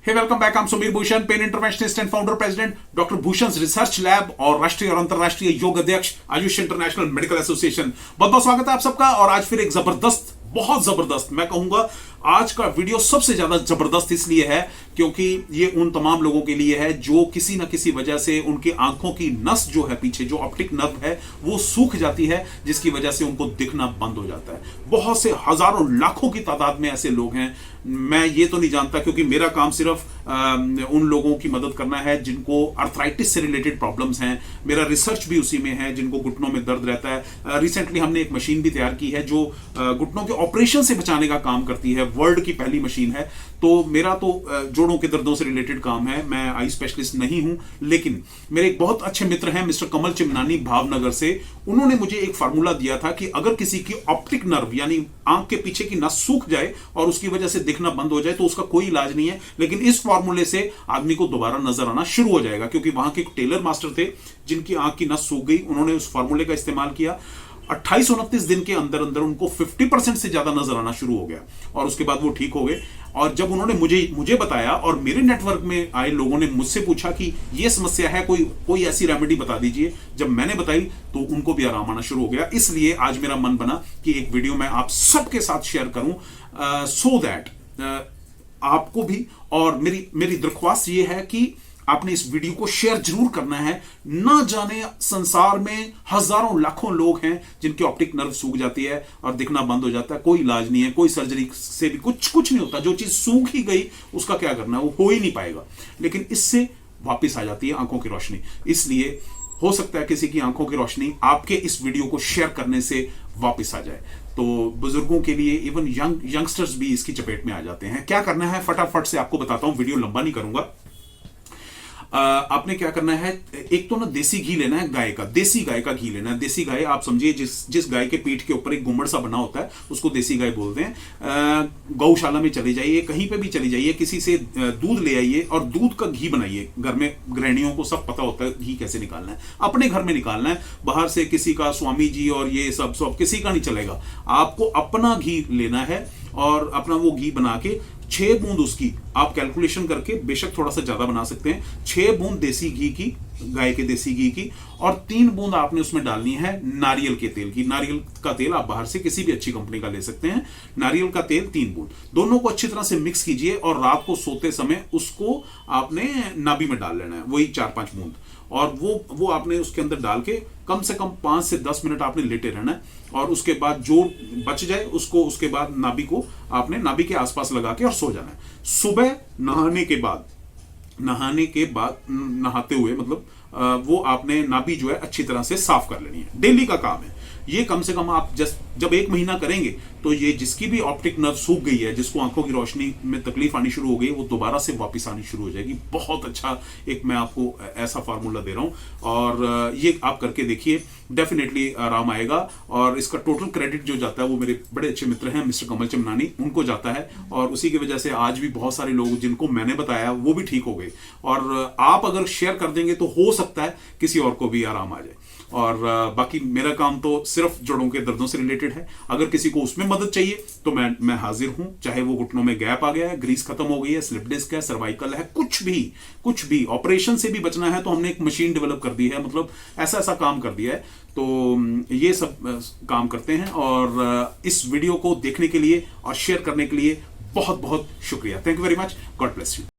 Hey welcome back. I'm Sumeer Bhushan, pain interventionist and founder president doctor Bhushan research lab और राष्ट्रीय और अंतरराष्ट्रीय योग अध्यक्ष आयुष इंटरनेशनल मेडिकल एसोसिएशन। बहुत बहुत स्वागत है आप सबका। और आज फिर एक जबरदस्त, बहुत जबरदस्त, मैं कहूंगा आज का वीडियो सबसे ज्यादा जबरदस्त इसलिए है क्योंकि ये उन तमाम लोगों के लिए है जो किसी ना किसी वजह से उनकी आंखों की नस जो है, पीछे जो ऑप्टिक नर्व है, वो सूख जाती है, जिसकी वजह से उनको दिखना बंद हो जाता है। बहुत से हजारों लाखों की तादाद में ऐसे लोग हैं। मैं ये तो नहीं जानता क्योंकि मेरा काम सिर्फ उन लोगों की मदद करना है जिनको अर्थराइटिस से रिलेटेड प्रॉब्लम्स हैं। मेरा रिसर्च भी उसी में है, जिनको घुटनों में दर्द रहता है। रिसेंटली हमने एक मशीन भी तैयार की है जो घुटनों के ऑपरेशन से बचाने का काम करती है। वर्ल्ड की पहली मशीन है। तो मेरा तो जोड़ों के दर्दों से रिलेटेड काम है। मैं आई स्पेशलिस्ट नहीं हूं, लेकिन मेरे एक बहुत अच्छे मित्र हैं मिस्टर कमल चिमनानी भावनगर से। उन्होंने मुझे एक फार्मूला दिया था कि अगर किसी की ऑप्टिक नर्व यानी आंख के पीछे की नस सूख जाए और उसकी वजह से दिखना बंद हो जाए तो उसका कोई इलाज नहीं है, लेकिन इस फार्मूले से आदमी को दोबारा नजर आना शुरू हो जाएगा। क्योंकि वहां के एक टेलर मास्टर थे जिनकी आंख की नस सूख गई, उन्होंने उस फार्मूले का इस्तेमाल किया। 28-29 दिन के अंदर अंदर उनको 50% से ज्यादा नजर आना शुरू हो गया और उसके बाद वो ठीक हो गए। और जब उन्होंने मुझे बताया और मेरे नेटवर्क में आए लोगों ने मुझसे पूछा कि ये समस्या है, कोई ऐसी रेमेडी बता दीजिए, जब मैंने बताई तो उनको भी आराम आना शुरू हो गया। इसलिए आज मेरा मन बना कि एक वीडियो मैं आप सबके साथ शेयर करूं सो दैट आपको भी, और मेरी दरख्वास्त ये है कि आपने इस वीडियो को शेयर जरूर करना है। ना जाने संसार में हजारों लाखों लोग हैं जिनकी ऑप्टिक नर्व सूख जाती है और दिखना बंद हो जाता है। कोई इलाज नहीं है, कोई सर्जरी से भी कुछ नहीं होता। जो चीज सूख ही गई उसका क्या करना है, वो हो ही नहीं पाएगा। लेकिन इससे वापिस आ जाती है आंखों की रोशनी। इसलिए हो सकता है किसी की आंखों की रोशनी आपके इस वीडियो को शेयर करने से वापिस आ जाए। तो बुजुर्गों के लिए, इवन यंगस्टर्स भी इसकी चपेट में आ जाते हैं। क्या करना है फटाफट से आपको बताता हूं, वीडियो लंबा नहीं करूंगा। आपने क्या करना है, एक तो ना देसी घी लेना है, देसी गाय का घी लेना है। देसी गाय आप समझिए जिस गाय के पीठ के ऊपर एक गुम्बड़ सा बना होता है उसको देसी गाय बोलते हैं। गौशाला में चले जाइए, कहीं पे भी चले जाइए, किसी से दूध ले आइए और दूध का घी बनाइए। घर में गृहिणियों को सब पता होता है घी कैसे निकालना है, अपने घर में निकालना है। बाहर से किसी का, स्वामी जी और ये सब किसी का नहीं चलेगा। आपको अपना घी लेना है और अपना वो घी बना के 6 बूंद उसकी आप कैलकुलेशन करके, बेशक थोड़ा सा ज्यादा बना सकते हैं, 6 बूंद देसी घी की, गाय के देसी घी की, और 3 बूंद आपने उसमें डालनी है नारियल के तेल की। नारियल का तेल आप बाहर से किसी भी अच्छी कंपनी का ले सकते हैं। नारियल का तेल 3 बूंद, दोनों को अच्छी तरह से मिक्स कीजिए और रात को सोते समय उसको आपने नाभि में डाल लेना है, वही 4-5 बूंद। और वो आपने उसके अंदर डाल के कम से कम 5 से 10 मिनट आपने लेटे रहना है। और उसके बाद जो बच जाए उसको, उसके बाद नाभि को आपने नाभि के आसपास लगा के और सो जाना है। सुबह नहाने के बाद नहाते हुए मतलब वो आपने नाभि जो है अच्छी तरह से साफ कर लेनी है। डेली का काम है ये। कम से कम आप जब 1 महीना करेंगे तो ये जिसकी भी ऑप्टिक नर्व सूख गई है, जिसको आंखों की रोशनी में तकलीफ आनी शुरू हो गई, वो दोबारा से वापस आनी शुरू हो जाएगी। बहुत अच्छा एक मैं आपको ऐसा फार्मूला दे रहा हूं और ये आप करके देखिए, डेफिनेटली आराम आएगा। और इसका टोटल क्रेडिट जो जाता है वो मेरे बड़े अच्छे मित्र हैं मिस्टर कमल चिमनानी, उनको जाता है। और उसी की वजह से आज भी बहुत सारे लोग जिनको मैंने बताया वो भी ठीक हो गए। और आप अगर शेयर कर देंगे तो हो सकता है किसी और को भी आराम आ जाए। और बाकी मेरा काम तो सिर्फ जोड़ों के दर्दों से रिलेटेड है। अगर किसी को उसमें मदद चाहिए तो मैं हाजिर हूं। चाहे वो घुटनों में गैप आ गया है, ग्रीस खत्म हो गई है, स्लिप डिस्क है, सर्वाइकल है, कुछ भी ऑपरेशन से भी बचना है तो हमने एक मशीन डेवलप कर दी है। मतलब ऐसा काम कर दिया है। तो ये सब काम करते हैं। और इस वीडियो को देखने के लिए और शेयर करने के लिए बहुत बहुत शुक्रिया। Thank you very much. God bless you.